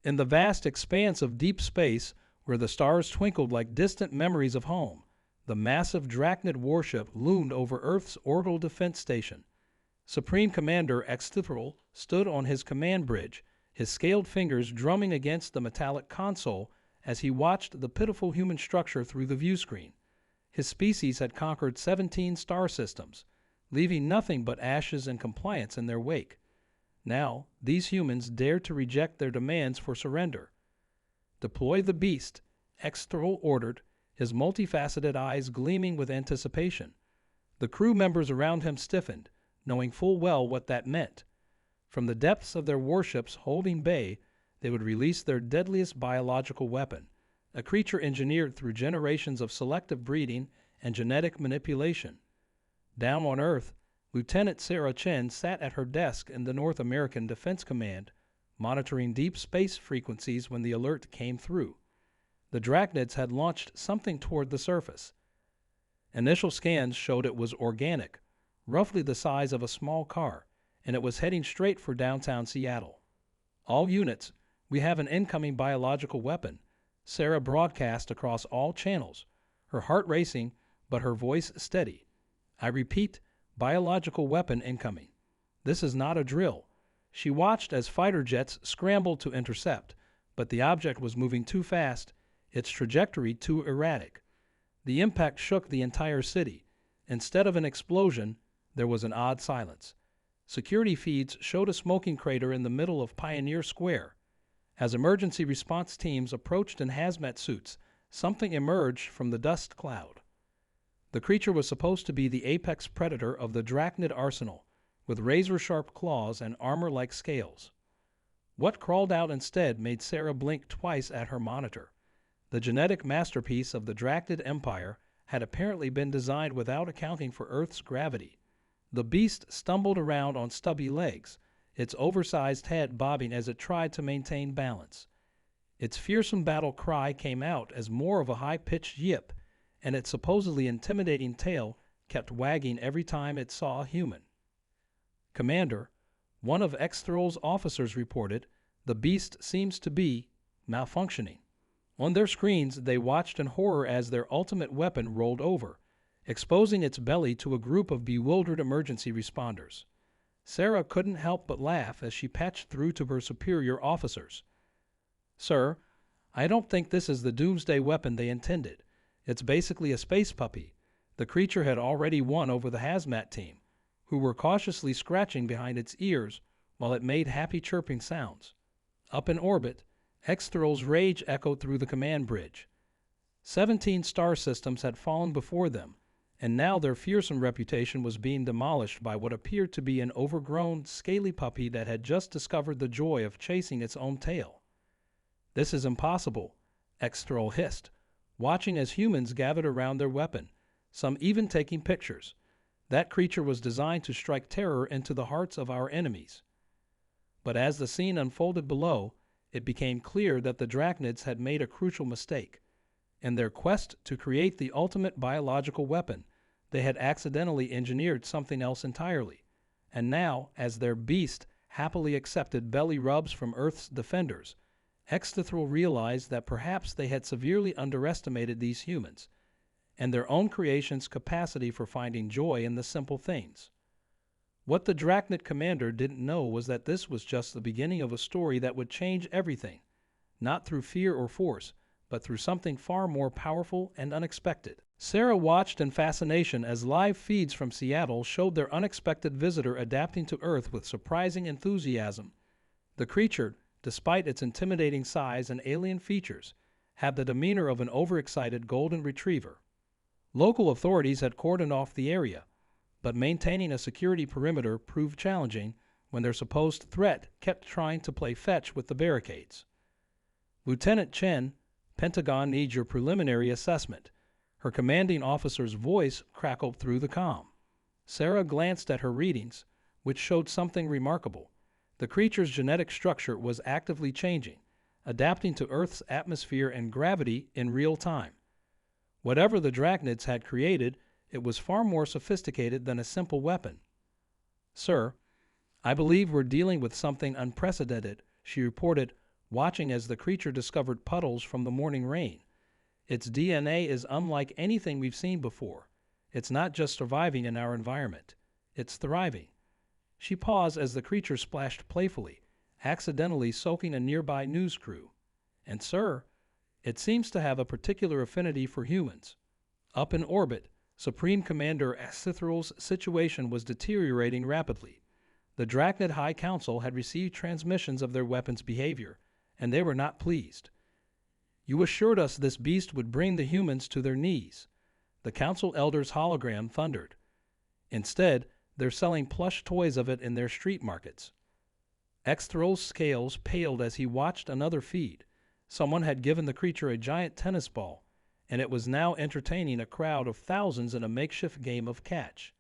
In the vast expanse of deep space, where the stars twinkled like distant memories of home, the massive Drachnid warship loomed over Earth's orbital defense station. Supreme Commander Extithral stood on his command bridge, his scaled fingers drumming against the metallic console as he watched the pitiful human structure through the viewscreen. His species had conquered 17 star systems, leaving nothing but ashes and compliance in their wake. Now, these humans dared to reject their demands for surrender. "Deploy the beast," Extithral ordered, his multifaceted eyes gleaming with anticipation. The crew members around him stiffened, knowing full well what that meant. From the depths of their warships holding bay, they would release their deadliest biological weapon, a creature engineered through generations of selective breeding and genetic manipulation. Down on Earth, Lieutenant Sarah Chen sat at her desk in the North American Defense Command, monitoring deep space frequencies when the alert came through. The Drachnids had launched something toward the surface. Initial scans showed it was organic, roughly the size of a small car, and it was heading straight for downtown Seattle. "All units, we have an incoming biological weapon," Sarah broadcast across all channels, her heart racing but her voice steady. "I repeat, biological weapon incoming. This is not a drill." She watched as fighter jets scrambled to intercept, but the object was moving too fast, its trajectory too erratic. The impact shook the entire city. Instead of an explosion, there was an odd silence. Security feeds showed a smoking crater in the middle of Pioneer Square. As emergency response teams approached in hazmat suits, something emerged from the dust cloud. The creature was supposed to be the apex predator of the Drachnid arsenal, with razor-sharp claws and armor-like scales. What crawled out instead made Sarah blink twice at her monitor. The genetic masterpiece of the Drachnid Empire had apparently been designed without accounting for Earth's gravity. The beast stumbled around on stubby legs, its oversized head bobbing as it tried to maintain balance. Its fearsome battle cry came out as more of a high-pitched yip, and its supposedly intimidating tail kept wagging every time it saw a human. "Commander," one of Extithral's officers reported, "the beast seems to be malfunctioning." On their screens, they watched in horror as their ultimate weapon rolled over, exposing its belly to a group of bewildered emergency responders. Sarah couldn't help but laugh as she patched through to her superior officers. "Sir, I don't think this is the doomsday weapon they intended. It's basically a space puppy." The creature had already won over the hazmat team, who were cautiously scratching behind its ears while it made happy chirping sounds. Up in orbit, Extithral's rage echoed through the command bridge. 17 star systems had fallen before them, and now their fearsome reputation was being demolished by what appeared to be an overgrown, scaly puppy that had just discovered the joy of chasing its own tail. "This is impossible," Extithral hissed, watching as humans gathered around their weapon, some even taking pictures. That creature was designed to strike terror into the hearts of our enemies. But as the scene unfolded below, it became clear that the Drachnids had made a crucial mistake. In their quest to create the ultimate biological weapon, they had accidentally engineered something else entirely. And now, as their beast happily accepted belly rubs from Earth's defenders, Extithral realized that perhaps they had severely underestimated these humans, and their own creation's capacity for finding joy in the simple things. What the Drachnid commander didn't know was that this was just the beginning of a story that would change everything, not through fear or force, but through something far more powerful and unexpected. Sarah watched in fascination as live feeds from Seattle showed their unexpected visitor adapting to Earth with surprising enthusiasm. The creature, despite its intimidating size and alien features, had the demeanor of an overexcited golden retriever. Local authorities had cordoned off the area, but maintaining a security perimeter proved challenging when their supposed threat kept trying to play fetch with the barricades. "Lieutenant Chen, Pentagon needs your preliminary assessment." Her commanding officer's voice crackled through the comm. Sarah glanced at her readings, which showed something remarkable. The creature's genetic structure was actively changing, adapting to Earth's atmosphere and gravity in real time. Whatever the Drachnids had created, it was far more sophisticated than a simple weapon. "Sir, I believe we're dealing with something unprecedented," she reported, watching as the creature discovered puddles from the morning rain. Its DNA is unlike anything we've seen before. It's not just surviving in our environment. It's thriving. She paused as the creature splashed playfully, accidentally soaking a nearby news crew. And sir, it seems to have a particular affinity for humans. Up in orbit, Supreme Commander Acithral's situation was deteriorating rapidly. The Drachnid High Council had received transmissions of their weapons' behavior, and they were not pleased. You assured us this beast would bring the humans to their knees. The Council Elder's hologram thundered. Instead, they're selling plush toys of it in their street markets. Exthral's scales paled as he watched another feed. Someone had given the creature a giant tennis ball, and it was now entertaining a crowd of thousands in a makeshift game of catch.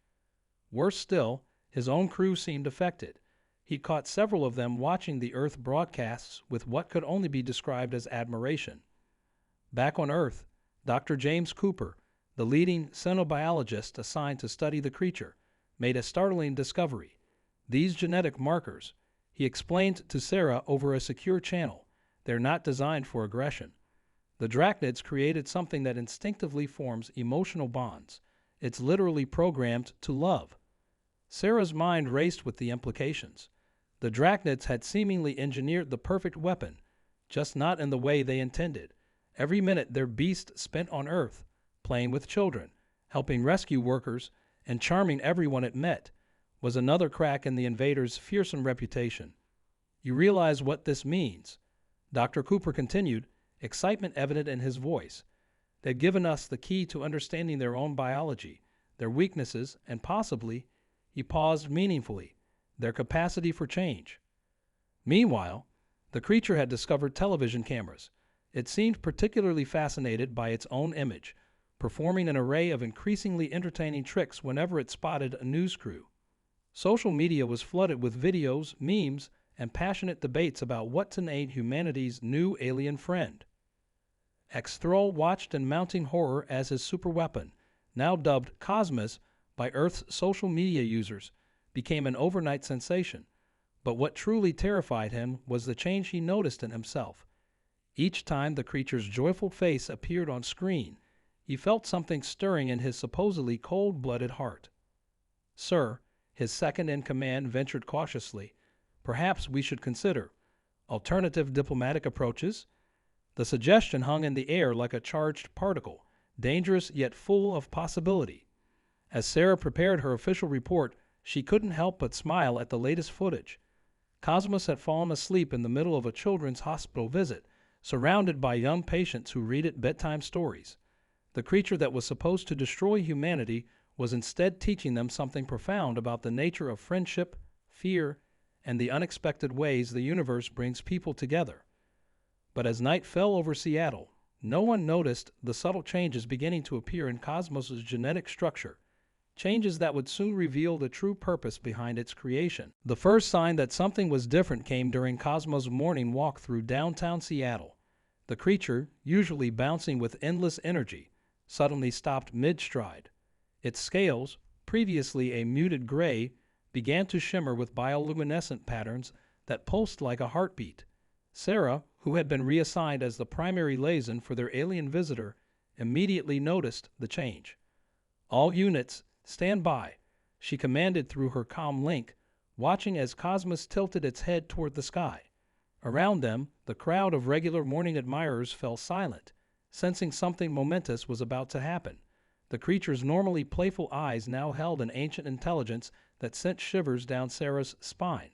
Worse still, his own crew seemed affected. He caught several of them watching the Earth broadcasts with what could only be described as admiration. Back on Earth, Dr. James Cooper, the leading xenobiologist assigned to study the creature, made a startling discovery. These genetic markers, he explained to Sarah over a secure channel, they're not designed for aggression. The Drachnids created something that instinctively forms emotional bonds. It's literally programmed to love. Sarah's mind raced with the implications. The Drachnids had seemingly engineered the perfect weapon, just not in the way they intended. Every minute their beast spent on Earth, playing with children, helping rescue workers, and charming everyone it met, was another crack in the invaders' fearsome reputation. You realize what this means? Dr. Cooper continued, excitement evident in his voice. They've given us the key to understanding their own biology, their weaknesses, and possibly, he paused meaningfully, their capacity for change. Meanwhile, the creature had discovered television cameras. It seemed particularly fascinated by its own image, performing an array of increasingly entertaining tricks whenever it spotted a news crew. Social media was flooded with videos, memes, and passionate debates about what to name humanity's new alien friend. Exthral watched in mounting horror as his superweapon, now dubbed Cosmos by Earth's social media users, became an overnight sensation. But what truly terrified him was the change he noticed in himself. Each time the creature's joyful face appeared on screen, he felt something stirring in his supposedly cold-blooded heart. Sir, his second-in-command ventured cautiously, perhaps we should consider alternative diplomatic approaches. The suggestion hung in the air like a charged particle, dangerous yet full of possibility. As Sarah prepared her official report, she couldn't help but smile at the latest footage. Cosmos had fallen asleep in the middle of a children's hospital visit, surrounded by young patients who read it bedtime stories. The creature that was supposed to destroy humanity was instead teaching them something profound about the nature of friendship, fear, and the unexpected ways the universe brings people together. But as night fell over Seattle, no one noticed the subtle changes beginning to appear in Cosmos' genetic structure, changes that would soon reveal the true purpose behind its creation. The first sign that something was different came during Cosmos' morning walk through downtown Seattle. The creature, usually bouncing with endless energy, suddenly stopped mid-stride. Its scales, previously a muted gray, began to shimmer with bioluminescent patterns that pulsed like a heartbeat. Sarah, who had been reassigned as the primary liaison for their alien visitor, immediately noticed the change. All units, stand by, she commanded through her comm link, watching as Cosmos tilted its head toward the sky. Around them, the crowd of regular morning admirers fell silent, sensing something momentous was about to happen. The creature's normally playful eyes now held an ancient intelligence that sent shivers down Sarah's spine.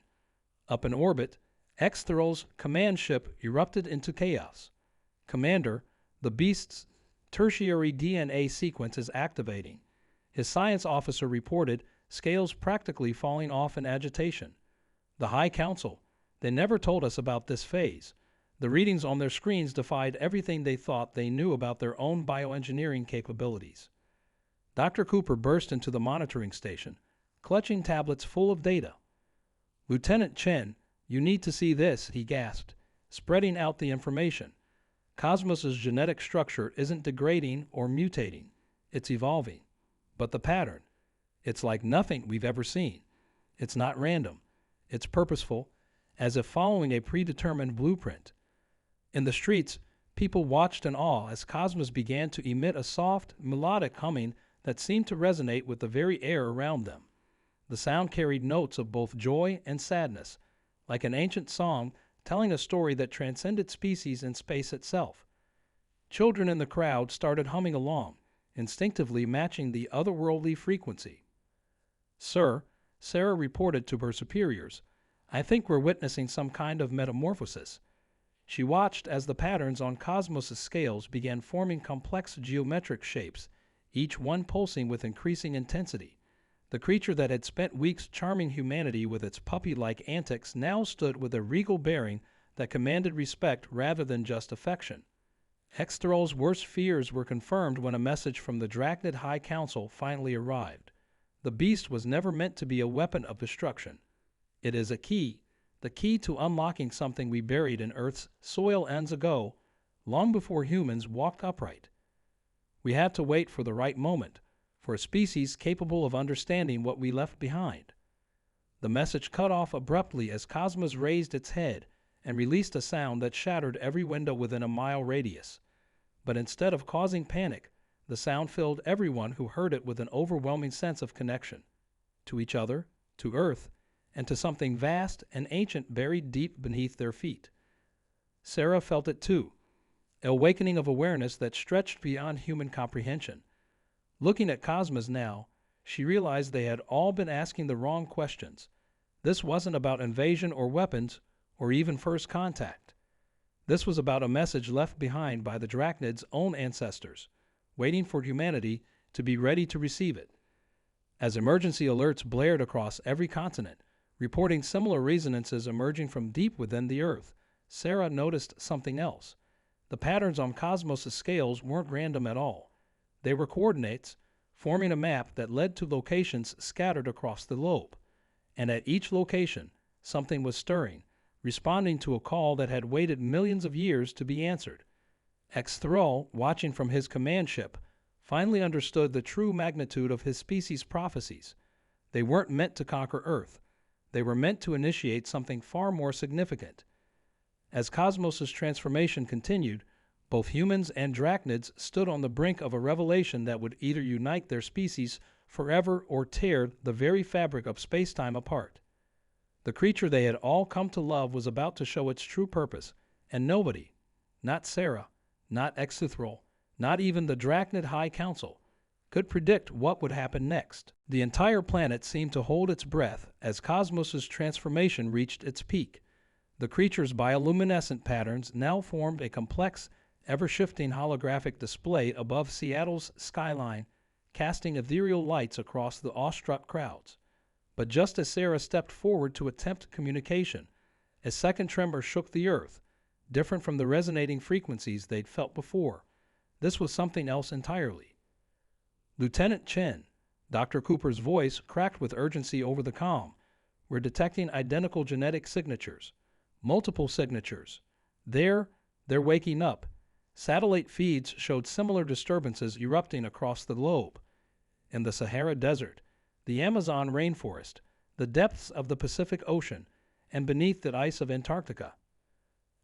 Up in orbit, Exthral's command ship erupted into chaos. Commander, the beast's tertiary DNA sequence is activating. His science officer reported, scales practically falling off in agitation. The High Council, they never told us about this phase. The readings on their screens defied everything they thought they knew about their own bioengineering capabilities. Dr. Cooper burst into the monitoring station, clutching tablets full of data. Lieutenant Chen, you need to see this, he gasped, spreading out the information. Cosmos' genetic structure isn't degrading or mutating. It's evolving. But the pattern, it's like nothing we've ever seen. It's not random. It's purposeful, as if following a predetermined blueprint. In the streets, people watched in awe as Cosmos began to emit a soft, melodic humming that seemed to resonate with the very air around them. The sound carried notes of both joy and sadness, like an ancient song telling a story that transcended species and space itself. Children in the crowd started humming along, instinctively matching the otherworldly frequency. "Sir," Sarah reported to her superiors, "I think we're witnessing some kind of metamorphosis." She watched as the patterns on Cosmos' scales began forming complex geometric shapes, each one pulsing with increasing intensity. The creature that had spent weeks charming humanity with its puppy-like antics now stood with a regal bearing that commanded respect rather than just affection. Hexthrol's worst fears were confirmed when a message from the Drachnid High Council finally arrived. The beast was never meant to be a weapon of destruction. It is a key, the key to unlocking something we buried in Earth's soil eons ago, long before humans walked upright. We had to wait for the right moment, for a species capable of understanding what we left behind. The message cut off abruptly as Cosmos raised its head and released a sound that shattered every window within a mile radius. But instead of causing panic, the sound filled everyone who heard it with an overwhelming sense of connection. To each other, to Earth, and to something vast and ancient buried deep beneath their feet. Sarah felt it too, an awakening of awareness that stretched beyond human comprehension. Looking at Cosmos now, she realized they had all been asking the wrong questions. This wasn't about invasion or weapons, or even first contact. This was about a message left behind by the Drachnids' own ancestors, waiting for humanity to be ready to receive it. As emergency alerts blared across every continent, reporting similar resonances emerging from deep within the Earth, Sarah noticed something else. The patterns on Cosmos' scales weren't random at all. They were coordinates, forming a map that led to locations scattered across the globe. And at each location, something was stirring, responding to a call that had waited millions of years to be answered. Hexthrol, watching from his command ship, finally understood the true magnitude of his species' prophecies. They weren't meant to conquer Earth. They were meant to initiate something far more significant. As Cosmos' transformation continued, both humans and Drachnids stood on the brink of a revelation that would either unite their species forever or tear the very fabric of space-time apart. The creature they had all come to love was about to show its true purpose, and nobody, not Sarah, not Hexthrol, not even the Drachnid High Council, could predict what would happen next. The entire planet seemed to hold its breath as Cosmos' transformation reached its peak. The creature's bioluminescent patterns now formed a complex, ever-shifting holographic display above Seattle's skyline, casting ethereal lights across the awestruck crowds. But just as Sarah stepped forward to attempt communication, a second tremor shook the Earth, different from the resonating frequencies they'd felt before. This was something else entirely. "Lieutenant Chen," Dr. Cooper's voice cracked with urgency over the comm. "We're detecting identical genetic signatures. Multiple signatures. They're waking up." Satellite feeds showed similar disturbances erupting across the globe. In the Sahara Desert, the Amazon rainforest, the depths of the Pacific Ocean, and beneath the ice of Antarctica.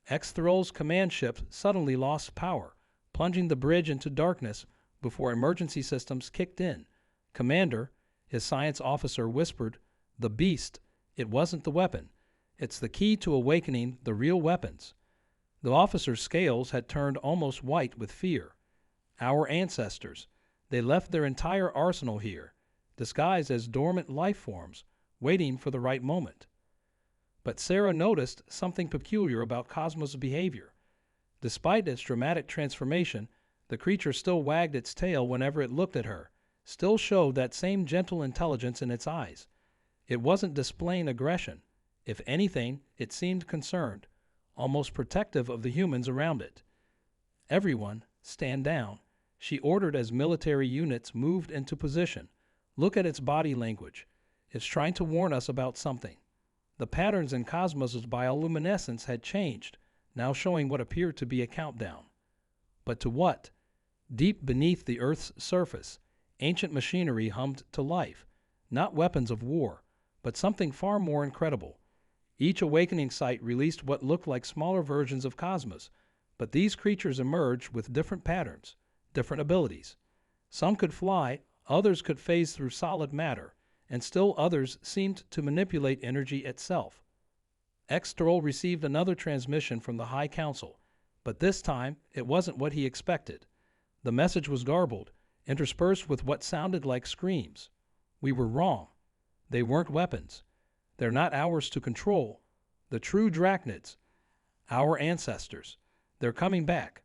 Hexthrol's command ship suddenly lost power, plunging the bridge into darkness before emergency systems kicked in. "Commander," his science officer whispered, "the beast, it wasn't the weapon. It's the key to awakening the real weapons." The officer's scales had turned almost white with fear. Our ancestors, they left their entire arsenal here, disguised as dormant life forms, waiting for the right moment. But Sarah noticed something peculiar about Cosmos' behavior. Despite its dramatic transformation, the creature still wagged its tail whenever it looked at her, still showed that same gentle intelligence in its eyes. It wasn't displaying aggression. If anything, it seemed concerned, almost protective of the humans around it. "Everyone, stand down," she ordered as military units moved into position. "Look at its body language. It's trying to warn us about something." The patterns in Cosmos' bioluminescence had changed, now showing what appeared to be a countdown. But to what? Deep beneath the Earth's surface, ancient machinery hummed to life, not weapons of war, but something far more incredible. Each awakening site released what looked like smaller versions of Cosmos, But these creatures emerged with different patterns, different abilities. Some could fly, others could phase through solid matter, and still others seemed to manipulate energy itself. X-Stroll received another transmission from the High Council, but this time it wasn't what he expected. The message was garbled, interspersed with what sounded like screams. We were wrong. They weren't weapons. They're not ours to control. The true Drachnids, our ancestors, they're coming back.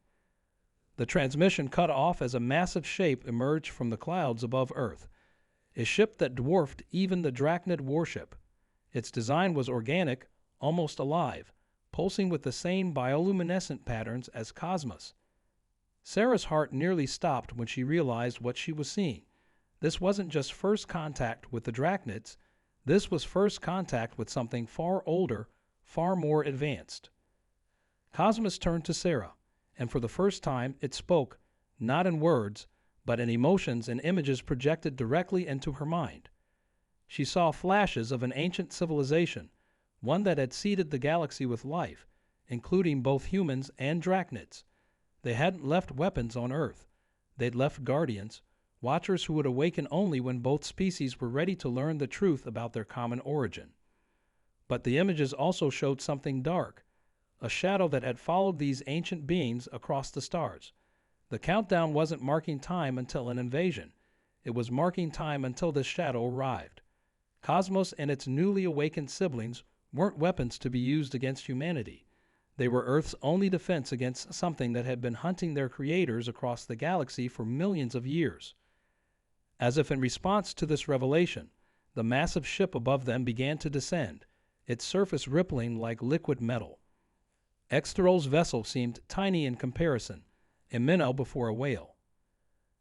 The transmission cut off as a massive shape emerged from the clouds above Earth, a ship that dwarfed even the Drachnid warship. Its design was organic, almost alive, pulsing with the same bioluminescent patterns as Cosmos. Sarah's heart nearly stopped when she realized what she was seeing. This wasn't just first contact with the Drachnids, this was first contact with something far older, far more advanced. Cosmos turned to Sarah, and for the first time it spoke, not in words, but in emotions and images projected directly into her mind. She saw flashes of an ancient civilization, one that had seeded the galaxy with life, including both humans and Drachnids. They hadn't left weapons on Earth. They'd left guardians, watchers who would awaken only when both species were ready to learn the truth about their common origin. But the images also showed something dark, a shadow that had followed these ancient beings across the stars. The countdown wasn't marking time until an invasion. It was marking time until this shadow arrived. Cosmos and its newly awakened siblings weren't weapons to be used against humanity. They were Earth's only defense against something that had been hunting their creators across the galaxy for millions of years. As if in response to this revelation, the massive ship above them began to descend, its surface rippling like liquid metal. X-Stroll's vessel seemed tiny in comparison, a minnow before a whale.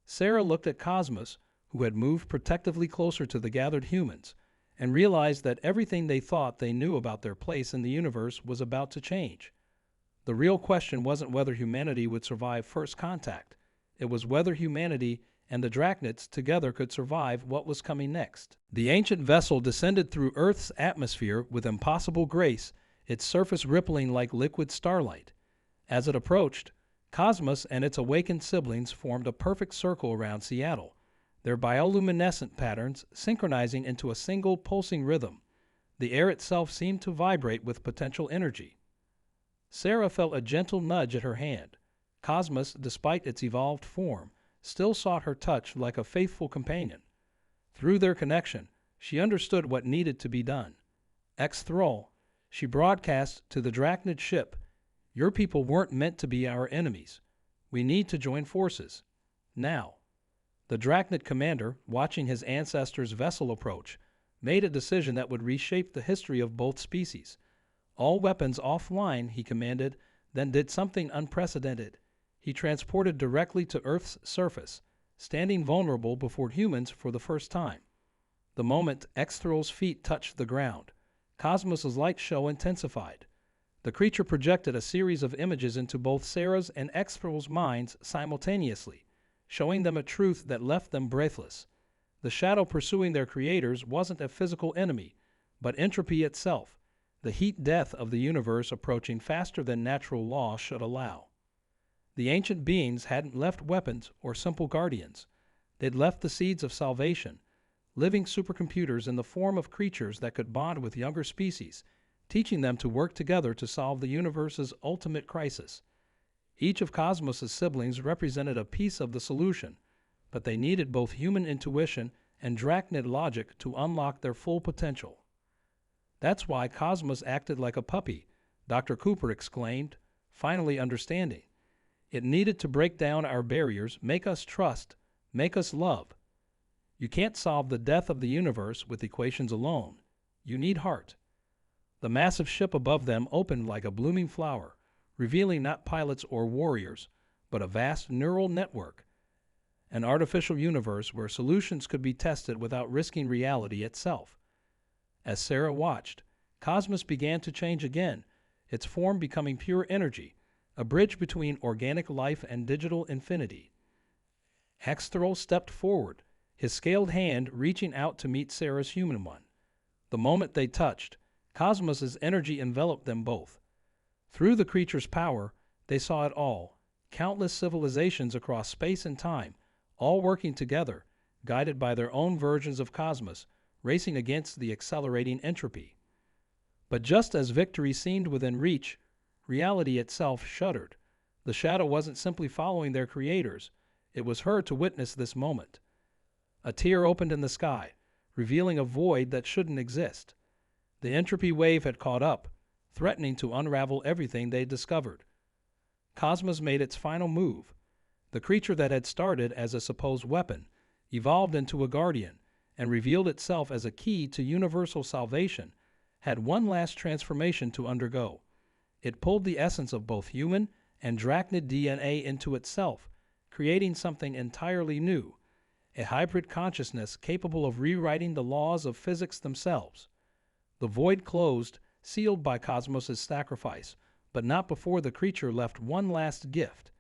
Sarah looked at Cosmos, who had moved protectively closer to the gathered humans, and realized that everything they thought they knew about their place in the universe was about to change. The real question wasn't whether humanity would survive first contact. It was whether humanity and the Drachnids together could survive what was coming next. The ancient vessel descended through Earth's atmosphere with impossible grace, its surface rippling like liquid starlight. As it approached, Cosmos and its awakened siblings formed a perfect circle around Seattle, their bioluminescent patterns synchronizing into a single pulsing rhythm. The air itself seemed to vibrate with potential energy. Sarah felt a gentle nudge at her hand. Cosmos, despite its evolved form, still sought her touch like a faithful companion. Through their connection, she understood what needed to be done. X-Thrall, she broadcast to the Drachnid ship, "Your people weren't meant to be our enemies. We need to join forces. Now." The Drachnid commander, watching his ancestors' vessel approach, made a decision that would reshape the history of both species. "All weapons offline," he commanded, then did something unprecedented. He transported directly to Earth's surface, standing vulnerable before humans for the first time. The moment X-Thrall's feet touched the ground, Cosmos' light show intensified. The creature projected a series of images into both Sarah's and X-Thrall's minds simultaneously, showing them a truth that left them breathless. The shadow pursuing their creators wasn't a physical enemy, but entropy itself, the heat death of the universe approaching faster than natural law should allow. The ancient beings hadn't left weapons or simple guardians. They'd left the seeds of salvation, living supercomputers in the form of creatures that could bond with younger species, teaching them to work together to solve the universe's ultimate crisis. Each of Cosmos' siblings represented a piece of the solution, but they needed both human intuition and Drachnid logic to unlock their full potential. "That's why Cosmos acted like a puppy," Dr. Cooper exclaimed, finally understanding. "It needed to break down our barriers, make us trust, make us love. You can't solve the death of the universe with equations alone. You need heart." The massive ship above them opened like a blooming flower, revealing not pilots or warriors, but a vast neural network, an artificial universe where solutions could be tested without risking reality itself. As Sarah watched, Cosmos began to change again, its form becoming pure energy, a bridge between organic life and digital infinity. X-Thrall stepped forward, his scaled hand reaching out to meet Sarah's human one. The moment they touched, Cosmos' energy enveloped them both. Through the creature's power, They saw it all, countless civilizations across space and time, all working together, guided by their own versions of cosmos, racing against the accelerating entropy. But just as victory seemed within reach, reality itself shuddered. The shadow wasn't simply following their creators, it was her to witness this moment. A tear opened in the sky, revealing a void that shouldn't exist. The entropy wave had caught up, threatening to unravel everything they'd discovered. Cosmos made its final move. The creature that had started as a supposed weapon evolved into a guardian and revealed itself as a key to universal salvation, had one last transformation to undergo. It pulled the essence of both human and drachnid DNA into itself, creating something entirely new, a hybrid consciousness capable of rewriting the laws of physics themselves. The void closed, sealed by Cosmos' sacrifice, but not before the creature left one last gift.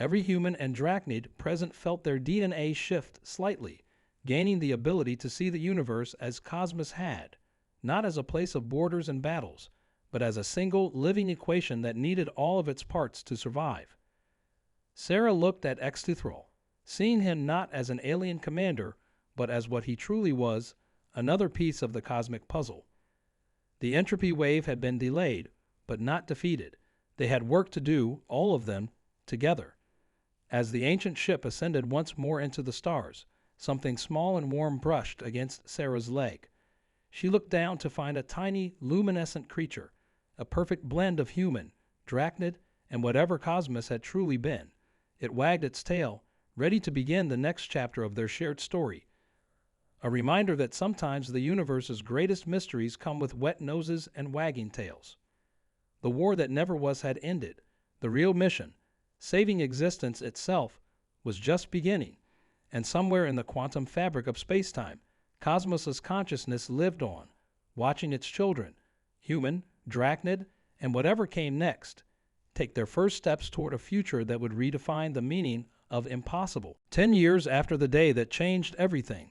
Every human and drachnid present felt their DNA shift slightly, gaining the ability to see the universe as Cosmos had, not as a place of borders and battles, but as a single, living equation that needed all of its parts to survive. Sarah looked at Extithrol, seeing him not as an alien commander, but as what he truly was, another piece of the cosmic puzzle. The entropy wave had been delayed, but not defeated. They had work to do, all of them, together. As the ancient ship ascended once more into the stars, something small and warm brushed against Sarah's leg. She looked down to find a tiny, luminescent creature, a perfect blend of human, drachnid, and whatever Cosmos had truly been. It wagged its tail, ready to begin the next chapter of their shared story. A reminder that sometimes the universe's greatest mysteries come with wet noses and wagging tails. The war that never was had ended. The real mission, saving existence itself, was just beginning, and somewhere in the quantum fabric of space-time, Cosmos' consciousness lived on, watching its children, human, drachnid, and whatever came next, take their first steps toward a future that would redefine the meaning of impossible. 10 years after the day that changed everything,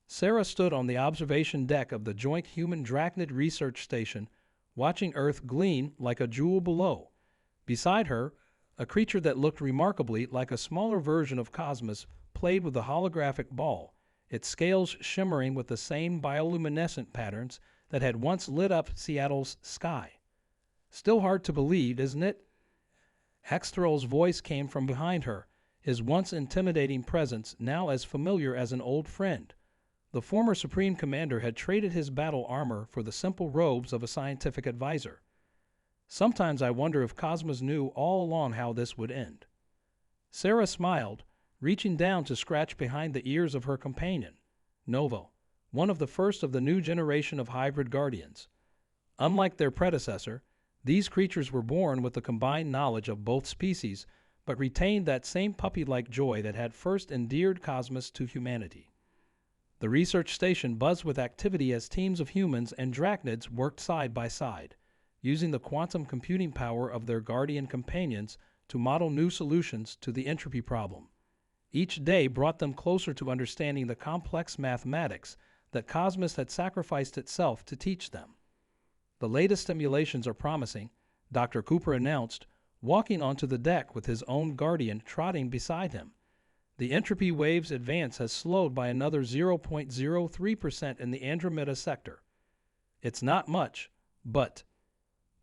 Sarah stood on the observation deck of the Joint Human Drachnid Research Station, watching Earth gleam like a jewel below. Beside her, a creature that looked remarkably like a smaller version of Cosmos played with a holographic ball, its scales shimmering with the same bioluminescent patterns that had once lit up Seattle's sky. Still hard to believe, isn't it? Hexthrol's voice came from behind her, his once intimidating presence now as familiar as an old friend. The former Supreme Commander had traded his battle armor for the simple robes of a scientific advisor. Sometimes I wonder if Cosmos knew all along how this would end. Sarah smiled, reaching down to scratch behind the ears of her companion, Nova, one of the first of the new generation of hybrid guardians. Unlike their predecessor, these creatures were born with the combined knowledge of both species, but retained that same puppy-like joy that had first endeared Cosmos to humanity. The research station buzzed with activity as teams of humans and drachnids worked side by side, using the quantum computing power of their guardian companions to model new solutions to the entropy problem. Each day brought them closer to understanding the complex mathematics that Cosmos had sacrificed itself to teach them. The latest simulations are promising, Dr. Cooper announced, walking onto the deck with his own guardian trotting beside him. The entropy wave's advance has slowed by another 0.03% in the Andromeda sector. It's not much, but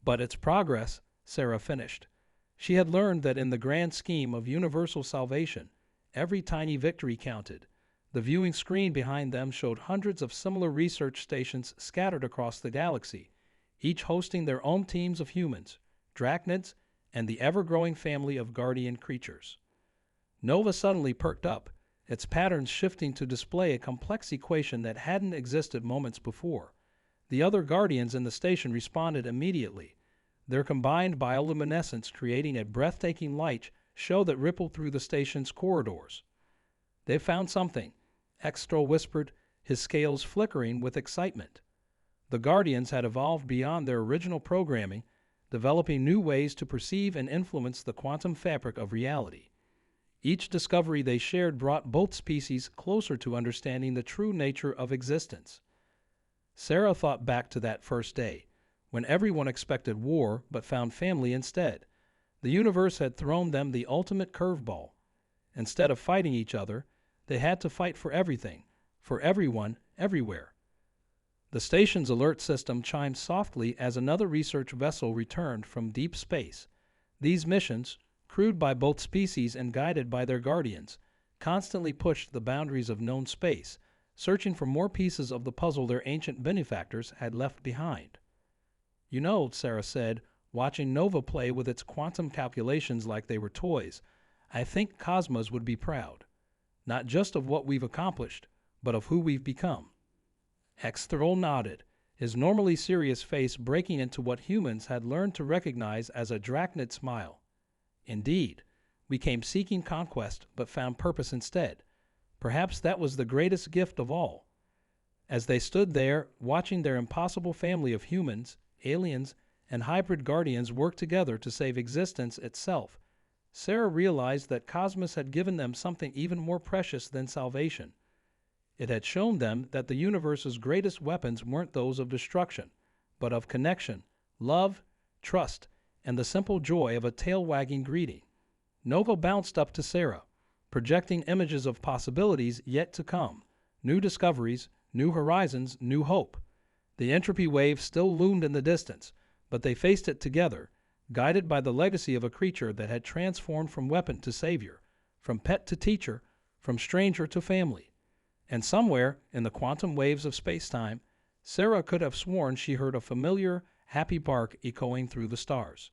it's progress, Sarah finished. She had learned that in the grand scheme of universal salvation, every tiny victory counted. The viewing screen behind them showed hundreds of similar research stations scattered across the galaxy, each hosting their own teams of humans, drachnids, and the ever-growing family of guardian creatures. Nova suddenly perked up, its patterns shifting to display a complex equation that hadn't existed moments before. The other guardians in the station responded immediately, their combined bioluminescence creating a breathtaking light show that rippled through the station's corridors. "They've found something," Extro whispered, his scales flickering with excitement. The Guardians had evolved beyond their original programming, developing new ways to perceive and influence the quantum fabric of reality. Each discovery they shared brought both species closer to understanding the true nature of existence. Sarah thought back to that first day, when everyone expected war but found family instead. The universe had thrown them the ultimate curveball. Instead of fighting each other, they had to fight for everything, for everyone, everywhere. The station's alert system chimed softly as another research vessel returned from deep space. These missions, crewed by both species and guided by their guardians, constantly pushed the boundaries of known space, searching for more pieces of the puzzle their ancient benefactors had left behind. "You know," Sarah said, watching Nova play with its quantum calculations like they were toys, "I think Cosmos would be proud. Not just of what we've accomplished, but of who we've become." X-Throll nodded, his normally serious face breaking into what humans had learned to recognize as a drachnid smile. "Indeed, we came seeking conquest but found purpose instead. Perhaps that was the greatest gift of all." As they stood there, watching their impossible family of humans, aliens, and hybrid guardians work together to save existence itself, Sarah realized that Cosmos had given them something even more precious than salvation. It had shown them that the universe's greatest weapons weren't those of destruction, but of connection, love, trust, and the simple joy of a tail-wagging greeting. Nova bounced up to Sarah, projecting images of possibilities yet to come, new discoveries, new horizons, new hope. The entropy wave still loomed in the distance, but they faced it together, guided by the legacy of a creature that had transformed from weapon to savior, from pet to teacher, from stranger to family. And somewhere, in the quantum waves of space-time, Sarah could have sworn she heard a familiar, happy bark echoing through the stars.